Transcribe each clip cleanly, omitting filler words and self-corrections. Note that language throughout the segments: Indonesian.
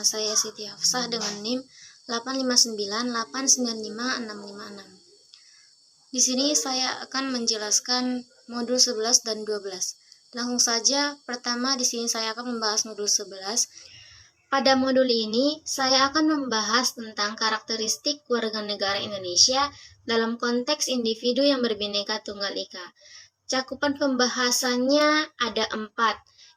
saya Siti Hafsah dengan NIM 859895656. Di sini saya akan menjelaskan modul 11 dan 12. Langsung saja, pertama di sini saya akan membahas modul 11. Pada modul ini, saya akan membahas tentang karakteristik warga negara Indonesia dalam konteks individu yang berbineka tunggal ika. Cakupan pembahasannya ada 4.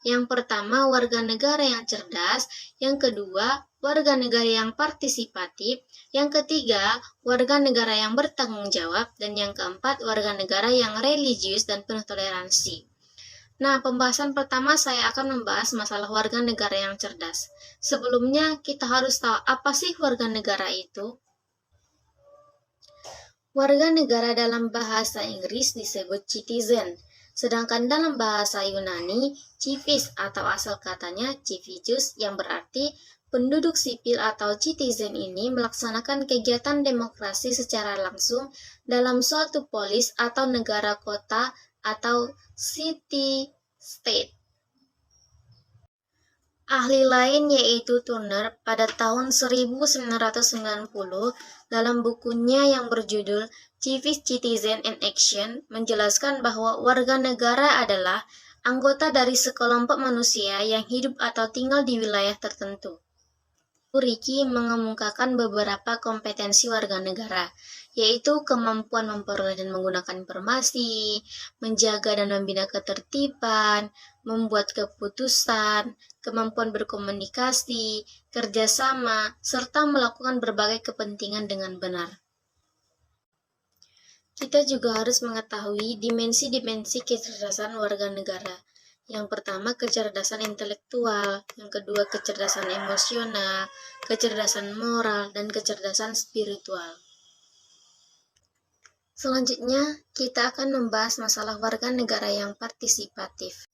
Yang pertama, warga negara yang cerdas. Yang kedua, warga negara yang partisipatif. Yang ketiga, warga negara yang bertanggung jawab. Dan yang keempat, warga negara yang religius dan penuh toleransi. Nah, pembahasan pertama saya akan membahas masalah warga negara yang cerdas. Sebelumnya, kita harus tahu apa sih warga negara itu? Warga negara dalam bahasa Inggris disebut citizen, sedangkan dalam bahasa Yunani, civis atau asal katanya civicus yang berarti penduduk sipil atau citizen ini melaksanakan kegiatan demokrasi secara langsung dalam suatu polis atau negara kota atau city-state. Ahli lain yaitu Turner pada tahun 1990 dalam bukunya yang berjudul Civic Citizen in Action menjelaskan bahwa warga negara adalah anggota dari sekelompok manusia yang hidup atau tinggal di wilayah tertentu. Ricky mengemukakan beberapa kompetensi warga negara, yaitu kemampuan memperoleh dan menggunakan informasi, menjaga dan membina ketertiban, membuat keputusan, kemampuan berkomunikasi, kerjasama, serta melakukan berbagai kepentingan dengan benar. Kita juga harus mengetahui dimensi-dimensi kecerdasan warga negara. Yang pertama, kecerdasan intelektual. Yang kedua, kecerdasan emosional, kecerdasan moral, dan kecerdasan spiritual. Selanjutnya, kita akan membahas masalah warga negara yang partisipatif.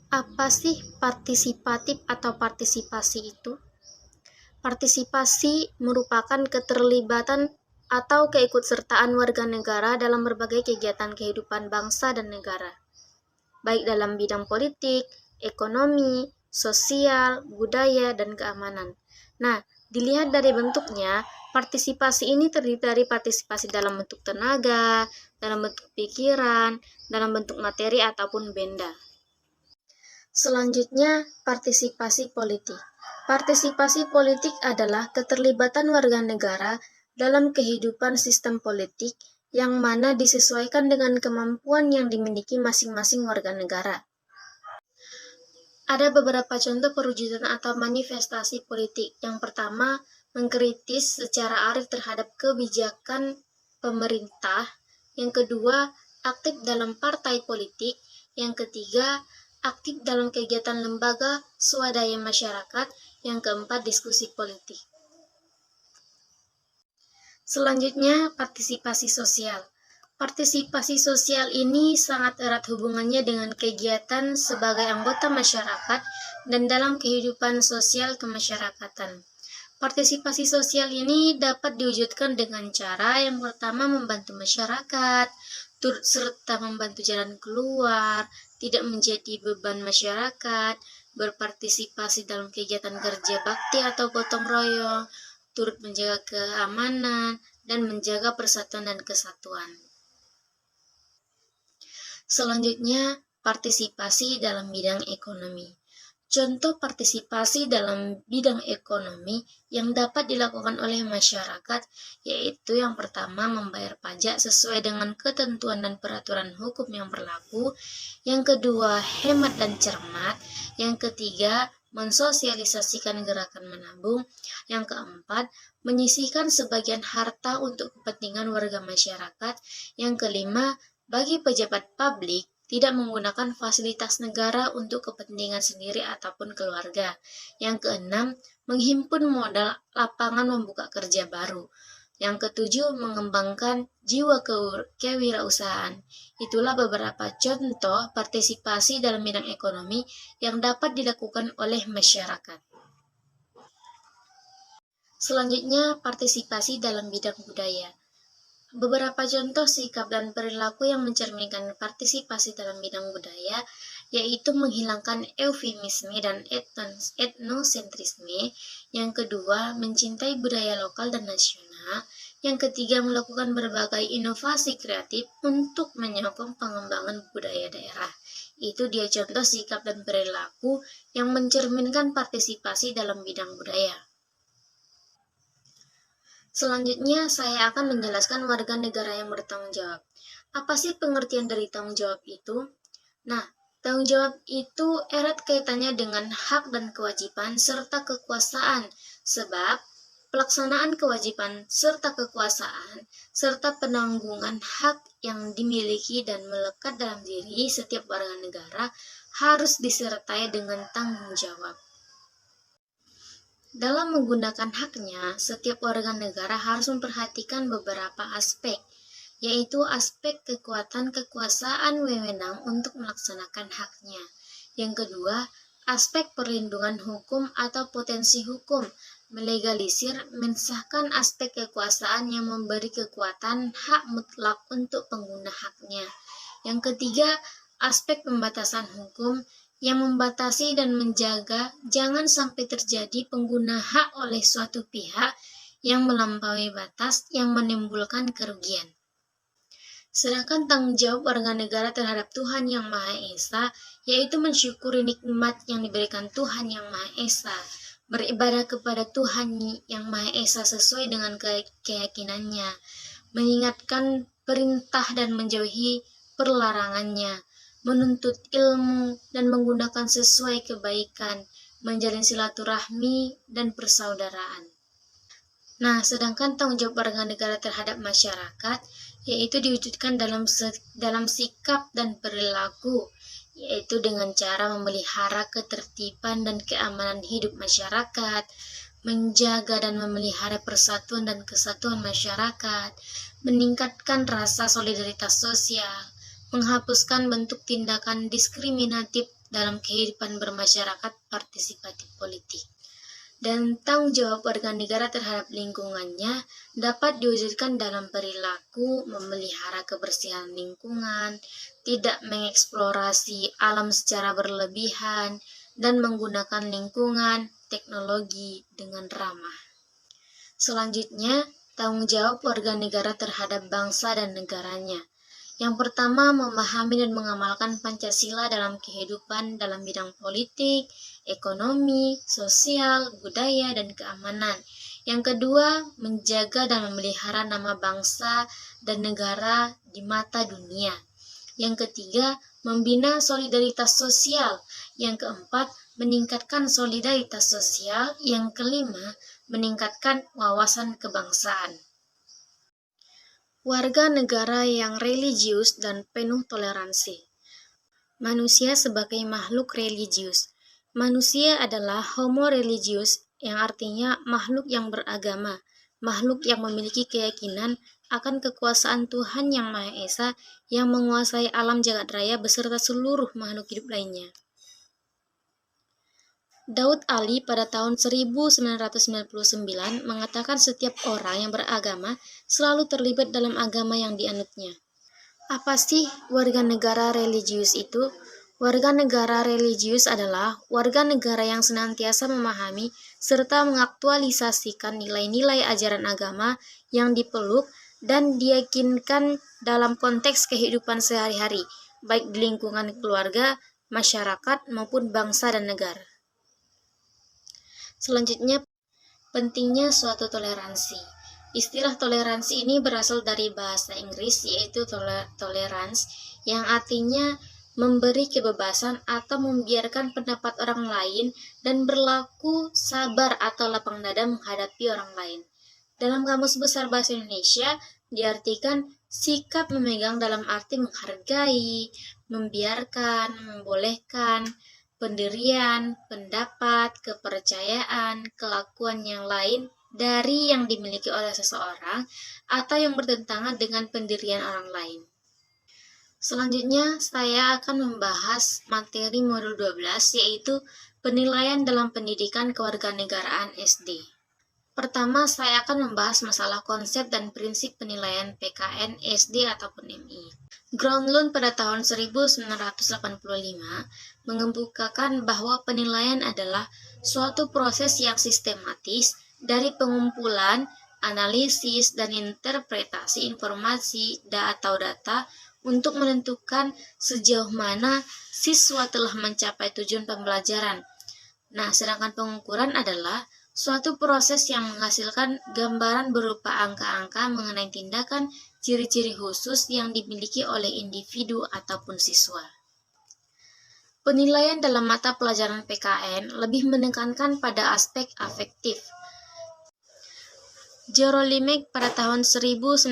Apa sih partisipatif atau partisipasi itu? Partisipasi merupakan keterlibatan atau keikutsertaan warga negara dalam berbagai kegiatan kehidupan bangsa dan negara, baik dalam bidang politik, ekonomi, sosial, budaya, dan keamanan. Nah, dilihat dari bentuknya, partisipasi ini terdiri dari partisipasi dalam bentuk tenaga, dalam bentuk pikiran, dalam bentuk materi, ataupun benda. Selanjutnya, partisipasi politik. Partisipasi politik adalah keterlibatan warga negara dalam kehidupan sistem politik yang mana disesuaikan dengan kemampuan yang dimiliki masing-masing warga negara. Ada beberapa contoh perwujudan atau manifestasi politik. Yang pertama, mengkritis secara arif terhadap kebijakan pemerintah. Yang kedua, aktif dalam partai politik. Yang ketiga, aktif dalam kegiatan lembaga swadaya masyarakat. Yang keempat, diskusi politik. Selanjutnya, partisipasi sosial. Partisipasi sosial ini sangat erat hubungannya dengan kegiatan sebagai anggota masyarakat dan dalam kehidupan sosial kemasyarakatan. Partisipasi sosial ini dapat diwujudkan dengan cara yang pertama membantu masyarakat, turut serta membantu jalan keluar, tidak menjadi beban masyarakat, berpartisipasi dalam kegiatan kerja bakti atau gotong royong, turut menjaga keamanan, dan menjaga persatuan dan kesatuan. Selanjutnya, partisipasi dalam bidang ekonomi. Contoh partisipasi dalam bidang ekonomi yang dapat dilakukan oleh masyarakat yaitu yang pertama membayar pajak sesuai dengan ketentuan dan peraturan hukum yang berlaku, yang kedua hemat dan cermat, yang ketiga mensosialisasikan gerakan menabung, yang keempat menyisihkan sebagian harta untuk kepentingan warga masyarakat, yang kelima bagi pejabat publik tidak menggunakan fasilitas negara untuk kepentingan sendiri ataupun keluarga. Yang keenam, menghimpun modal lapangan membuka kerja baru. Yang ketujuh, mengembangkan jiwa kewirausahaan. Itulah beberapa contoh partisipasi dalam bidang ekonomi yang dapat dilakukan oleh masyarakat. Selanjutnya, partisipasi dalam bidang budaya. Beberapa contoh sikap dan perilaku yang mencerminkan partisipasi dalam bidang budaya. yaitu menghilangkan eufemisme dan etnosentrisme. Yang kedua, mencintai budaya lokal dan nasional. Yang ketiga, melakukan berbagai inovasi kreatif untuk menyokong pengembangan budaya daerah. Itu dia contoh sikap dan perilaku yang mencerminkan partisipasi dalam bidang budaya. Selanjutnya, saya akan menjelaskan warga negara yang bertanggung jawab. Apa sih pengertian dari tanggung jawab itu? Nah, tanggung jawab itu erat kaitannya dengan hak dan kewajiban serta kekuasaan, sebab pelaksanaan kewajiban serta kekuasaan serta penanggungan hak yang dimiliki dan melekat dalam diri setiap warga negara harus disertai dengan tanggung jawab. Dalam menggunakan haknya, setiap warga negara harus memperhatikan beberapa aspek, yaitu aspek kekuatan kekuasaan wewenang untuk melaksanakan haknya. Yang kedua, aspek perlindungan hukum atau potensi hukum, melegalisir, mensahkan aspek kekuasaan yang memberi kekuatan hak mutlak untuk pengguna haknya. Yang ketiga, aspek pembatasan hukum, yang membatasi dan menjaga jangan sampai terjadi pengguna hak oleh suatu pihak yang melampaui batas yang menimbulkan kerugian. Sedangkan tanggung jawab warga negara terhadap Tuhan Yang Maha Esa, yaitu mensyukuri nikmat yang diberikan Tuhan Yang Maha Esa, beribadah kepada Tuhan Yang Maha Esa sesuai dengan keyakinannya, mengingatkan perintah dan menjauhi perlarangannya, menuntut ilmu dan menggunakan sesuai kebaikan, menjalin silaturahmi dan persaudaraan. Nah, sedangkan tanggung jawab warga negara terhadap masyarakat, yaitu diwujudkan dalam sikap dan perilaku, yaitu dengan cara memelihara ketertiban dan keamanan hidup masyarakat, menjaga dan memelihara persatuan dan kesatuan masyarakat, meningkatkan rasa solidaritas sosial, menghapuskan bentuk tindakan diskriminatif dalam kehidupan bermasyarakat partisipatif politik. Dan tanggung jawab warga negara terhadap lingkungannya dapat diwujudkan dalam perilaku memelihara kebersihan lingkungan, tidak mengeksplorasi alam secara berlebihan, dan menggunakan lingkungan, teknologi dengan ramah. Selanjutnya, tanggung jawab warga negara terhadap bangsa dan negaranya. Yang pertama, memahami dan mengamalkan Pancasila dalam kehidupan dalam bidang politik, ekonomi, sosial, budaya, dan keamanan. Yang kedua, menjaga dan memelihara nama bangsa dan negara di mata dunia. Yang ketiga, membina solidaritas sosial. Yang keempat, meningkatkan solidaritas sosial. Yang kelima, meningkatkan wawasan kebangsaan. Warga negara yang religius dan penuh toleransi. Manusia sebagai makhluk religius. Manusia adalah homo religius, yang artinya makhluk yang beragama, makhluk yang memiliki keyakinan akan kekuasaan Tuhan Yang Maha Esa yang menguasai alam jagat raya beserta seluruh makhluk hidup lainnya. Daud Ali pada tahun 1999 mengatakan setiap orang yang beragama selalu terlibat dalam agama yang dianutnya. Apa sih warga negara religius itu? Warga negara religius adalah warga negara yang senantiasa memahami serta mengaktualisasikan nilai-nilai ajaran agama yang dipeluk dan diyakinkan dalam konteks kehidupan sehari-hari, baik di lingkungan keluarga, masyarakat, maupun bangsa dan negara. Selanjutnya, pentingnya suatu toleransi. Istilah toleransi ini berasal dari bahasa Inggris, yaitu tolerance, yang artinya memberi kebebasan atau membiarkan pendapat orang lain dan berlaku sabar atau lapang dada menghadapi orang lain. Dalam Kamus Besar Bahasa Indonesia, diartikan sikap memegang dalam arti menghargai, membiarkan, membolehkan, pendirian, pendapat, kepercayaan, kelakuan yang lain dari yang dimiliki oleh seseorang atau yang bertentangan dengan pendirian orang lain. Selanjutnya, saya akan membahas materi modul 12, yaitu penilaian dalam pendidikan kewarganegaraan SD. Pertama, saya akan membahas masalah konsep dan prinsip penilaian PKN, SD, ataupun MI. Gronlund pada tahun 1985 mengemukakan bahwa penilaian adalah suatu proses yang sistematis dari pengumpulan, analisis, dan interpretasi informasi atau data untuk menentukan sejauh mana siswa telah mencapai tujuan pembelajaran. Nah, sedangkan pengukuran adalah suatu proses yang menghasilkan gambaran berupa angka-angka mengenai tindakan, ciri-ciri khusus yang dimiliki oleh individu ataupun siswa. Penilaian dalam mata pelajaran PKN lebih menekankan pada aspek afektif. Jerolimek pada tahun 1993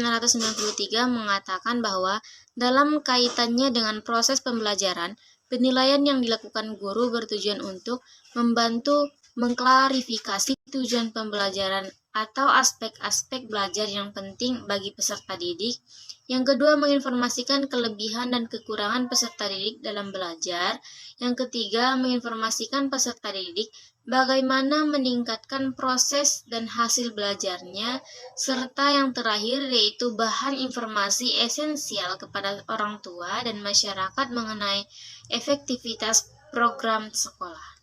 mengatakan bahwa dalam kaitannya dengan proses pembelajaran, penilaian yang dilakukan guru bertujuan untuk membantu mengklarifikasi tujuan pembelajaran atau aspek-aspek belajar yang penting bagi peserta didik. Yang kedua, menginformasikan kelebihan dan kekurangan peserta didik dalam belajar. Yang ketiga, menginformasikan peserta didik bagaimana meningkatkan proses dan hasil belajarnya, serta yang terakhir yaitu bahan informasi esensial kepada orang tua dan masyarakat mengenai efektivitas program sekolah.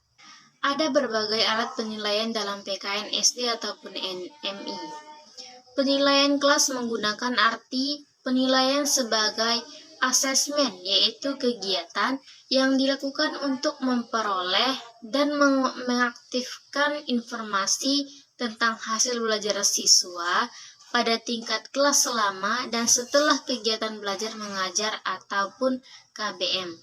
Ada berbagai alat penilaian dalam PKN SD ataupun MI. Penilaian kelas menggunakan arti penilaian sebagai asesmen, yaitu kegiatan yang dilakukan untuk memperoleh dan mengaktifkan informasi tentang hasil belajar siswa pada tingkat kelas selama dan setelah kegiatan belajar mengajar ataupun KBM.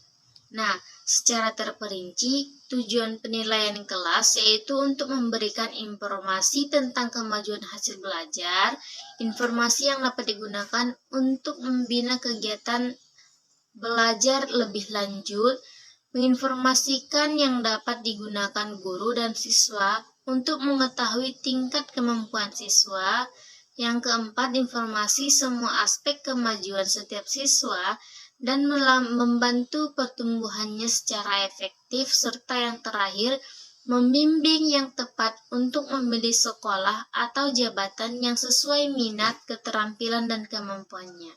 Nah, secara terperinci, tujuan penilaian kelas yaitu untuk memberikan informasi tentang kemajuan hasil belajar, informasi yang dapat digunakan untuk membina kegiatan belajar lebih lanjut, menginformasikan yang dapat digunakan guru dan siswa untuk mengetahui tingkat kemampuan siswa. Yang keempat, informasi semua aspek kemajuan setiap siswa dan membantu pertumbuhannya secara efektif, serta yang terakhir, membimbing yang tepat untuk memilih sekolah atau jabatan yang sesuai minat, keterampilan, dan kemampuannya.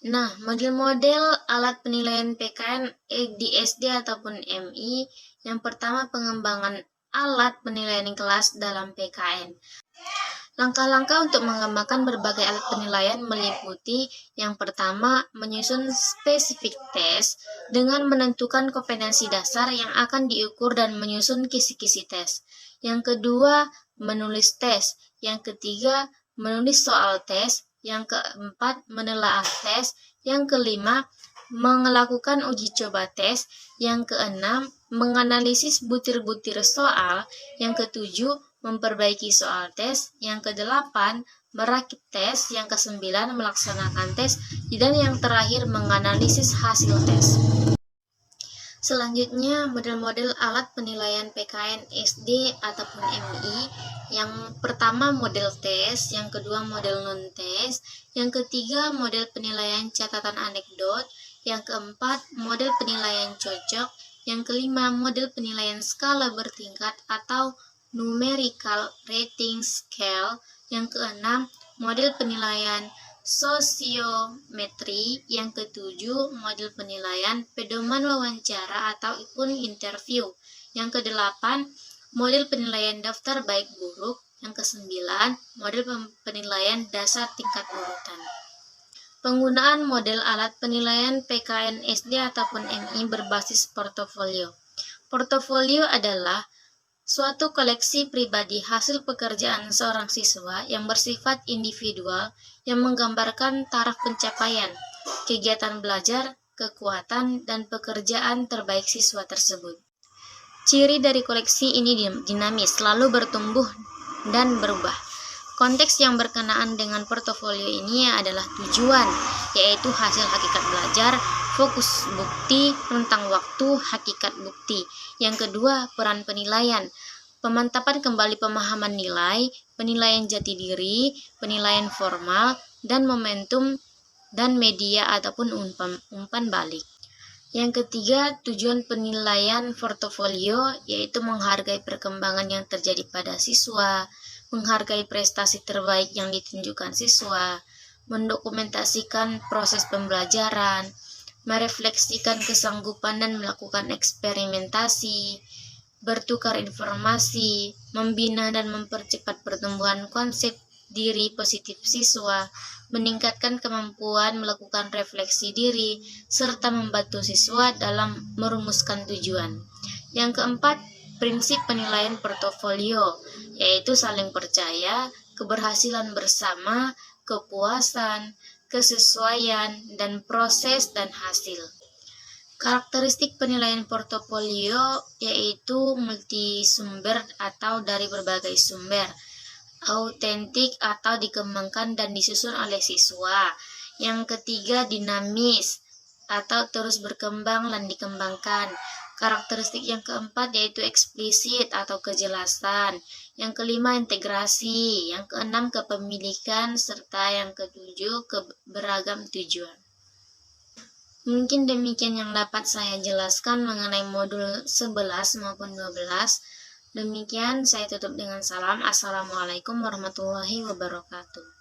Nah, model-model alat penilaian PKN di SD ataupun MI. Yang pertama, pengembangan alat penilaian kelas dalam PKN. Langkah-langkah untuk mengembangkan berbagai alat penilaian meliputi yang pertama, menyusun spesifik tes dengan menentukan kompetensi dasar yang akan diukur dan menyusun kisi-kisi tes. Yang kedua, menulis tes. Yang ketiga, menulis soal tes. Yang keempat, menelaah tes. Yang kelima, melakukan uji coba tes. Yang keenam, menganalisis butir-butir soal. Yang ketujuh, memperbaiki soal tes. Yang kedelapan, merakit tes. Yang kesembilan, melaksanakan tes. Dan yang terakhir, menganalisis hasil tes. Selanjutnya, model-model alat penilaian PKN SD ataupun MI. Yang pertama, model tes. Yang kedua, model non-tes. Yang ketiga, model penilaian catatan anekdot. Yang keempat, model penilaian cocok. Yang kelima, model penilaian skala bertingkat atau numerical rating scale. Yang keenam, model penilaian sosiometri. Yang ketujuh, model penilaian pedoman wawancara ataupun interview. Yang kedelapan, model penilaian daftar baik buruk. Yang kesembilan, model penilaian dasar tingkat urutan. Penggunaan model alat penilaian PKN SD ataupun MI berbasis portofolio. Portofolio adalah suatu koleksi pribadi hasil pekerjaan seorang siswa yang bersifat individual yang menggambarkan taraf pencapaian, kegiatan belajar, kekuatan, dan pekerjaan terbaik siswa tersebut. Ciri dari koleksi ini dinamis, selalu bertumbuh dan berubah. Konteks yang berkenaan dengan portofolio ini adalah tujuan, yaitu hasil hakikat belajar, fokus bukti, rentang waktu, hakikat bukti. Yang kedua, peran penilaian, pemantapan kembali pemahaman nilai, penilaian jati diri, penilaian formal, dan momentum dan media ataupun umpan balik. Yang ketiga, tujuan penilaian portofolio yaitu menghargai perkembangan yang terjadi pada siswa, menghargai prestasi terbaik yang ditunjukkan siswa, mendokumentasikan proses pembelajaran, merefleksikan kesanggupan dan melakukan eksperimentasi, bertukar informasi, membina dan mempercepat pertumbuhan konsep diri positif siswa, meningkatkan kemampuan melakukan refleksi diri, serta membantu siswa dalam merumuskan tujuan. Yang keempat, prinsip penilaian portofolio, yaitu saling percaya, keberhasilan bersama, kepuasan, kesesuaian, dan proses dan hasil. Karakteristik penilaian portofolio yaitu multisumber atau dari berbagai sumber, autentik atau dikembangkan dan disusun oleh siswa. Yang ketiga, dinamis atau terus berkembang dan dikembangkan. Karakteristik yang keempat yaitu eksplisit atau kejelasan. Yang kelima, integrasi. Yang keenam, kepemilikan. Serta yang ketujuh, beragam tujuan. Mungkin demikian yang dapat saya jelaskan mengenai modul 11 maupun 12. Demikian saya tutup dengan salam. Assalamualaikum warahmatullahi wabarakatuh.